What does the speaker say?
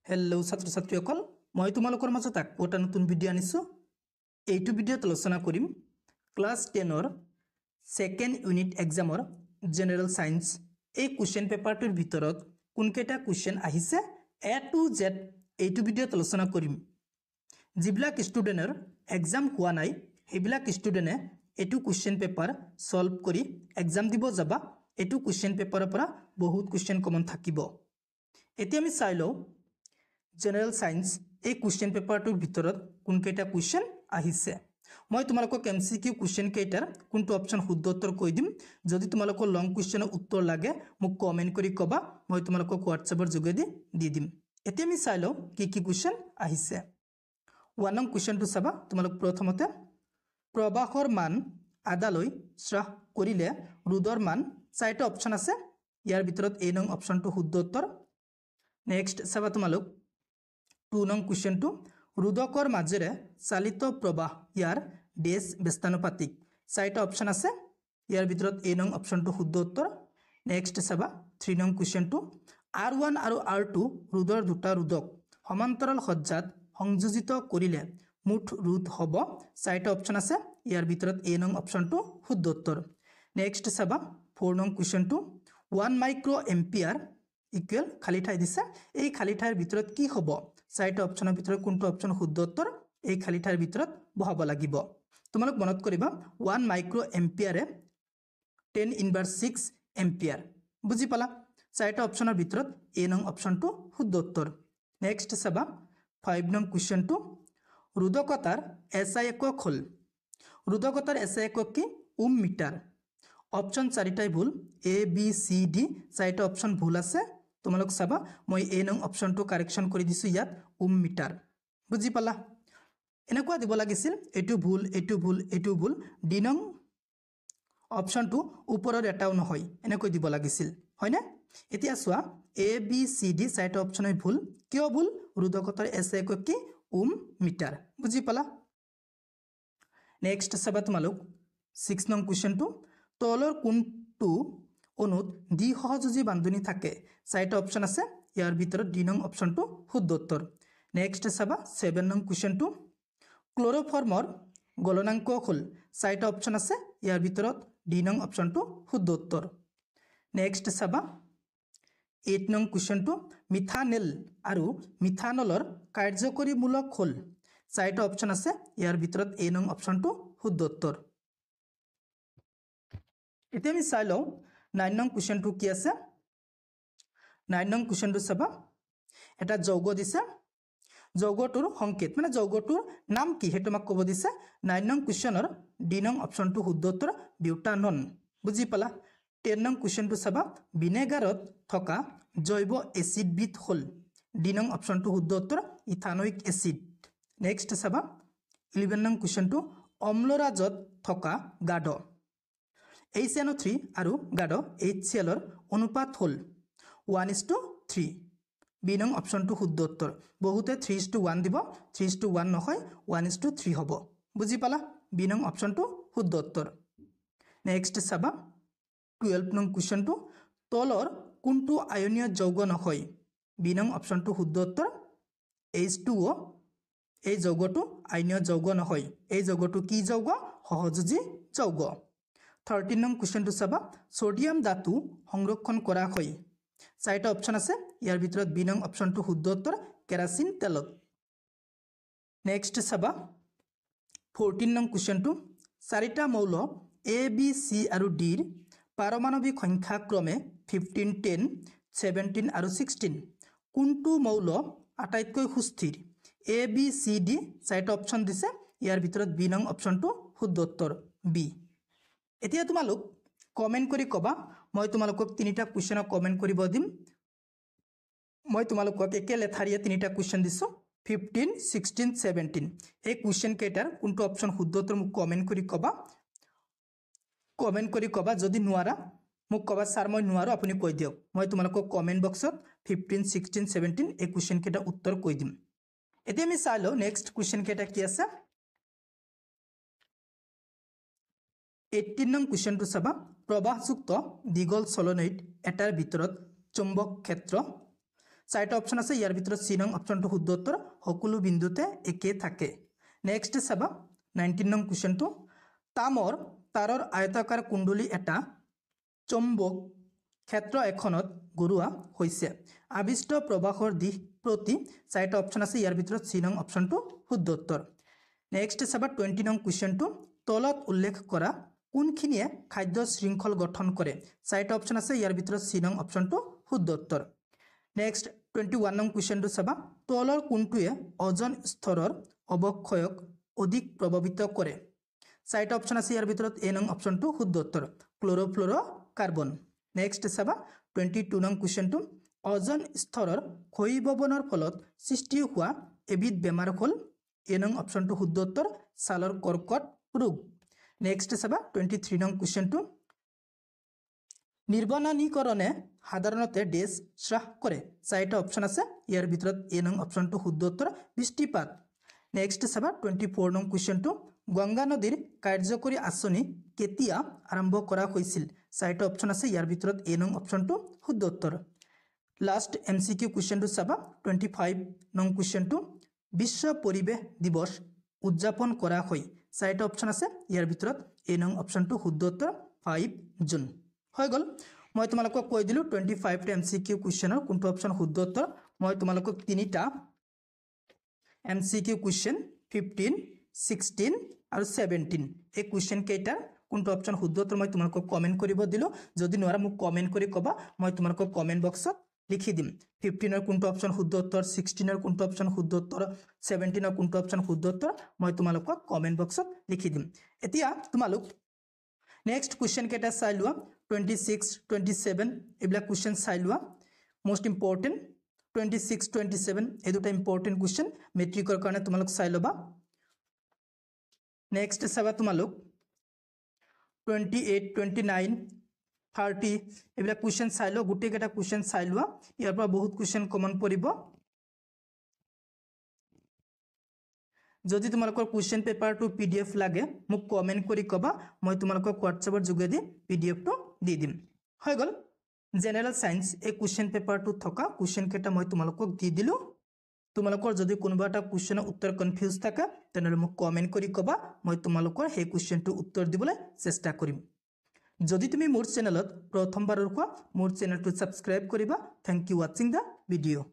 Hello' ছাত্ৰ ছাত্ৰীসকল মই তোমালোকৰ মাজত আকৌ এটা নতুন ভিডিঅ' আনিছোঁ। এইটো ভিডিঅ'ত আলোচনা কৰিম ক্লাছ 10ৰ ছেকেণ্ড ইউনিট এক্সামৰ জেনেৰেল সায়েন্স এই কুৱেশ্যন পেপাৰটোৰ ভিতৰত কোনকেইটা কুৱেশ্যন আহিছে এ টু জেড এইটো ভিডিঅ'ত আলোচনা কৰিম। যিবিলাক ষ্টুডেণ্টৰ এক্সাম হোৱা নাই সেইবিলাক ষ্টুডেণ্টে এইটো কুৱেশ্যন পেপাৰ সলভ কৰি এক্সাম দিব যাবা। এইটো কুৱেশ্যন পেপাৰৰ পৰা বহুত কুৱেশ্যন কমন থাকিব। এতিয়া আমি চাই লওঁ জেনেৰেল সায়েন্স এই কুৱেশ্যন পেপাৰটোৰ ভিতৰত কোনকেইটা কুৱেশ্যন আহিছে। মই তোমালোকক এমসিকিউ কুৱেশ্যন কেইটাৰ কোনটো অপচন শুদ্ধ উত্তৰ কৈ দিম। যদি তোমালোকৰ লং কুৱেশ্যনৰ উত্তৰ লাগে মোক কমেন্ট কৰি কবা, মই তোমালোকক হোৱাটছএপৰ যোগেদি দি দিম। এতিয়া আমি চাই লওঁ কি কি কুৱেশ্যন আহিছে। 1 নং কুৱেশ্যনটো চাবা। তোমালোক প্ৰথমতে প্ৰবাহৰ মান আদালৈ হ্ৰাস কৰিলে ৰোধৰ মান চাৰিটা অপচন আছে, ইয়াৰ ভিতৰত এ নং অপচনটো শুদ্ধ উত্তৰ। নেক্সট চাবা তোমালোক 2 নং কুৱেশ্যনটো ৰোধকৰ মাজেৰে চালিত প্ৰবাহ ইয়াৰ ডেছ ব্যস্তানুপাতিক চাৰিটা অপচন আছে, ইয়াৰ ভিতৰত এ নং অপচনটো শুদ্ধ উত্তৰ। নেক্সট চাবা 3 নং কুৱেশ্যনটো R1 আৰু R2 ৰোধৰ দুটা ৰোধক সমান্তৰাল সজ্জাত সংযোজিত কৰিলে মুঠ ৰোধ হ'ব, চাৰিটা অপচন আছে, ইয়াৰ ভিতৰত এ নং অপচনটো শুদ্ধ উত্তৰ। নেক্সট চাবা 4 নং কুৱেশ্যনটো 1 মাইক্ৰ এম্পিয়াৰ ইকুৱেল খালি ঠাই দিছে, এই খালি ঠাইৰ ভিতৰত কি হ'ব, চাৰিটা অপচনৰ ভিতৰত কোনটো অপচন শুদ্ধ উত্তৰ এই খালি ঠাইৰ ভিতৰত বহাব লাগিব। তোমালোক মনত কৰিবা 1 মাইক্ৰ এম্পিয়াৰে 10 ইনভাৰ্স 6 এম্পিয়াৰ, বুজি পালা। চাৰিটা অপচনৰ ভিতৰত এ নং অপচনটো শুদ্ধ উত্তৰ। নেক্সট চাবা 5 নং কুৱেশ্যনটো ৰোধকতাৰ এছআই একক হ'ল, ৰোধকতাৰ এছআই একক কি ওম মিটাৰ। অপচন চাৰিটাই ভুল, এ বি চি ডি চাৰিটা অপচন ভুল আছে। তোমালোক চাবা মই এ নং অপচনটো কাৰেকশ্যন কৰি দিছোঁ, ইয়াত ওম মিটাৰ, বুজি পালা। এনেকুৱা দিব লাগিছিল এইটো ভুল এইটো ভুল এইটো ভুল, ডি নং অপচনটো ওপৰৰ এটাও নহয় এনেকৈ দিব লাগিছিল, হয়নে। এতিয়া চোৱা এ বি চি ডি চাৰিটা অপচনেই ভুল, কিয় ভুল, ৰোধকতাৰ এছআই একক কি ওম মিটাৰ, বুজি পালা। নেক্সট চাবা তোমালোক 6 নং কুৱেশ্যনটো তলৰ কোনটো অনুত দ্বি সহযোজী বান্ধনী থাকে, চাৰিটা অপচন আছে, ইয়াৰ ভিতৰত ডি নং অপচনটো শুদ্ধ উত্তৰ। নেক্সট চাবা 7 নং কুৱেশ্যনটো ক্লৰোফৰ্মৰ গলনাংক হ'ল, চাৰিটা অপচন আছে, ইয়াৰ ভিতৰত ডি নং অপচনটো শুদ্ধ উত্তৰ। নেক্সট চাবা 8 নং কুৱেশ্যনটো মিথানেল আৰু মিথানলৰ কাৰ্যকৰীমূলক হ'ল, চাৰিটা অপচন আছে, ইয়াৰ ভিতৰত এ নং অপচনটো শুদ্ধ উত্তৰ। এতিয়া আমি চাই লওঁ 9 নং কুৱেশ্যনটো কি আছে। 9 নং কুৱেশ্যনটো চাবা, এটা যৌগ দিছে, যৌগটোৰ সংকেত মানে যৌগটোৰ নাম কি সেইটো আমাক ক'ব দিছে। 9 নং কুৱেশ্যনৰ ডি নং অপচনটো শুদ্ধ উত্তৰ বিউটানন, বুজি পালা। 10 নং কুৱেশ্যনটো চাবা ভিনেগাৰত থকা জৈৱ এচিডবিধ হ'ল, ডি নং অপচনটো শুদ্ধ উত্তৰ ইথানয়িক এচিড। নেক্সট চাবা 11 নং কুৱেশ্যনটো অম্লৰাজত থকা গাঢ় HNO3 আৰু গাঢ় HCl অনুপাত হ'ল 1:3, বি নং অপচনটো শুদ্ধ উত্তৰ। বহুতে 3:1 দিব, 3:1 নহয় 1:3 হ'ব, বুজি পালা, বি নং অপচনটো শুদ্ধ উত্তৰ। নেক্সট চাবা 12 নং কুৱেশ্যনটো তলৰ কোনটো আয়নীয় যৌগ নহয়, বি নং অপচনটো শুদ্ধ উত্তৰ H2O, এই যৌগটো আয়নীয় যৌগ নহয়, এই যৌগটো কি যৌগ, সহযোজী যৌগ। 13 নং কুৱেশ্যনটো চাবা ছডিয়াম ধাতু সংৰক্ষণ কৰা হয়, চাৰিটা অপচন আছে, ইয়াৰ ভিতৰত বি নং অপচনটো শুদ্ধ উত্তৰ কেৰাচিন তেলত। নেক্সট চাবা 14 নং কুৱেশ্যনটো চাৰিটা মৌল এ বি চি আৰু ডিৰ পাৰমাণৱিক সংখ্যা ক্ৰমে 15, 10, 17 আৰু 16, কোনটো মৌল আটাইতকৈ সুস্থিৰ, এ বি চি ডি চাৰিটা অপচন দিছে, ইয়াৰ ভিতৰত বি নং অপচনটো শুদ্ধ উত্তৰ বি। এতিয়া তোমালোক কমেন্ট কৰি ক'বা, মই তোমালোকক তিনিটা কুৱেশ্যনক কমেন্ট কৰিব দিম। মই তোমালোকক একে লেঠাৰিয়ে তিনিটা কুৱেশ্যন দিছোঁ 15, 16, 17, এই কুৱেশ্যন কেইটাৰ কোনটো অপচন শুদ্ধ উত্তৰ মোক কমেন্ট কৰি ক'বা। কমেন্ট কৰি ক'বা, যদি নোৱাৰা মোক ক'বা ছাৰ মই নোৱাৰো আপুনি কৈ দিয়ক, মই তোমালোকক কমেন্ট বক্সত 15, 16, 17 এই কুৱেশ্যন কেইটা উত্তৰ কৈ দিম। এতিয়া আমি চাই লওঁ নেক্সট কুৱেশ্যন কেইটা কি আছে। 18 নং কুৱেশ্যনটো চাবা প্ৰবাহযুক্ত দীঘল চলনৈত এটাৰ ভিতৰত চুম্বক ক্ষেত্ৰ চাৰিটা অপশ্যন আছে ইয়াৰ ভিতৰত চি নং অপশ্যনটো শুদ্ধ উত্তৰ সকলো বিন্দুতে একে থাকে নেক্সট চাবা 19 নং কুৱেশ্যনটো তামৰ তাৰৰ আয়তাকাৰ কুণ্ডলী এটা চম্বক ক্ষেত্ৰ এখনত ঘূৰোৱা হৈছে আবিষ্ট প্ৰবাহৰ দিশ প্ৰতি চাৰিটা অপশ্যন আছে ইয়াৰ ভিতৰত চি নং অপশ্যনটো শুদ্ধ উত্তৰ নেক্সট চাবা 20 নং কুৱেশ্যনটো তলত উল্লেখ কৰা কোনখিনিয়ে খাদ্য শৃংখল গঠন কৰে চাৰিটা অপশ্যন আছে ইয়াৰ ভিতৰত চি নং অপশ্যনটো শুদ্ধ উত্তৰ নেক্সট 21 নং কুৱেশ্যনটো চাবা তলৰ কোনটোৱে ওজন স্তৰৰ অৱক্ষয়ক অধিক প্ৰভাৱিত কৰে চাৰিটা অপশ্যন আছে ইয়াৰ ভিতৰত এ নং অপশ্যনটো শুদ্ধ উত্তৰ ক্ল'ৰ'ফ্ল'ৰ'কাৰ্বন নেক্সট চাবা 22 নং কুৱেশ্যনটো ওজন স্তৰৰ ক্ষয়ীভৱনৰ ফলত সৃষ্টি হোৱা এবিধ বেমাৰ হ'ল এ নং অপশ্যনটো শুদ্ধ উত্তৰ ছালৰ কৰ্কট ৰোগ নেক্সট চাবা 23 নং কুৱেশ্যনটো নিৰ্বনানীকৰণে সাধাৰণতে ডেছ হ্ৰাস কৰে চাৰিটা অপশ্যন আছে ইয়াৰ ভিতৰত এ নং অপশ্যনটো শুদ্ধ উত্তৰ বৃষ্টিপাত নেক্সট চাবা 24 নং কুৱেশ্যনটো গংগা নদীৰ কাৰ্যকৰী আঁচনি কেতিয়া আৰম্ভ কৰা হৈছিল চাৰিটা অপশ্যন আছে ইয়াৰ ভিতৰত এ নং অপশ্যনটো শুদ্ধ উত্তৰ লাষ্ট এমচিকিউ কুৱেশ্যনটো চাবা 25 নং কুৱেশ্যনটো বিশ্ব পৰিৱেশ দিৱস উদযাপন কৰা হয় চাৰিটা অপশ্যন আছে ইয়াৰ ভিতৰত এ নং অপশ্যনটো শুদ্ধ উত্তৰ 5 জুন হৈ গ'ল মই তোমালোকক কৈ দিলোঁ 25 টা এমচিকিউ কুৱেশ্যনৰ কোনটো অপশ্যন শুদ্ধ উত্তৰ মই তোমালোকক তিনিটা এমচিকিউ কুৱেশ্যন 15 16 আৰু 17 এই কুৱেশ্যন কেইটাৰ কোনটো অপশ্যন শুদ্ধ উত্তৰ মই তোমালোকক কমেণ্ট কৰিব দিলোঁ যদি নোৱাৰা মোক কমেণ্ট কৰি ক'বা মই তোমালোকক কমেণ্ট বক্সত লিখি দিম 15 ৰ কোনটো অপশ্যন শুদ্ধ উত্তৰ 16 ৰ কোনটো অপশ্যন শুদ্ধ উত্তৰ 17 ৰ কোনটো অপশ্যন শুদ্ধ উত্তৰ মই তোমালোকক কমেণ্ট বক্সত লিখি দিম এতিয়া তোমালোক নেক্সট কুৱেশ্যন কেইটা চাই লোৱা 26 27 এইবিলাক কুৱেশ্যন চাই লোৱা মোষ্ট ইম্পৰ্টেণ্ট 26 27 এই দুটা ইম্পৰ্টেণ্ট কুৱেশ্যন মেট্ৰিকৰ কাৰণে তোমালোক চাই ল'বা নেক্সট চাবা তোমালোক 28 29 30 এইবিলাক কুৱেশ্যন চাই লোৱা গোটেইকেইটা কুৱেশ্যন চাই লোৱা ইয়াৰ পৰা বহুত কুৱেশ্যন কমন পৰিব যদি তোমালোকৰ কুৱেশ্যন পেপাৰটো PDF লাগে মোক কমেণ্ট কৰি ক'বা মই তোমালোকক হোৱাটছএপৰ যোগেদি PDFটো দি দিম হৈ গ'ল জেনেৰেল সায়েন্স এই কুৱেশ্যন পেপাৰটো থকা কুৱেশ্যন কেইটা মই তোমালোকক দি দিলোঁ তোমালোকৰ যদি কোনোবা এটা কুৱেশ্যনৰ উত্তৰ কনফিউজ থাকে তেনেহ'লে মোক কমেণ্ট কৰি ক'বা মই তোমালোকৰ সেই কুৱেশ্যনটোৰ উত্তৰ দিবলৈ চেষ্টা কৰিম যদি তুমি মোৰ চেনেলত প্ৰথমবাৰৰ হোৱা মোৰ চেনেলটো সাবস্ক্ৰাইব কৰিবা thank you watching the video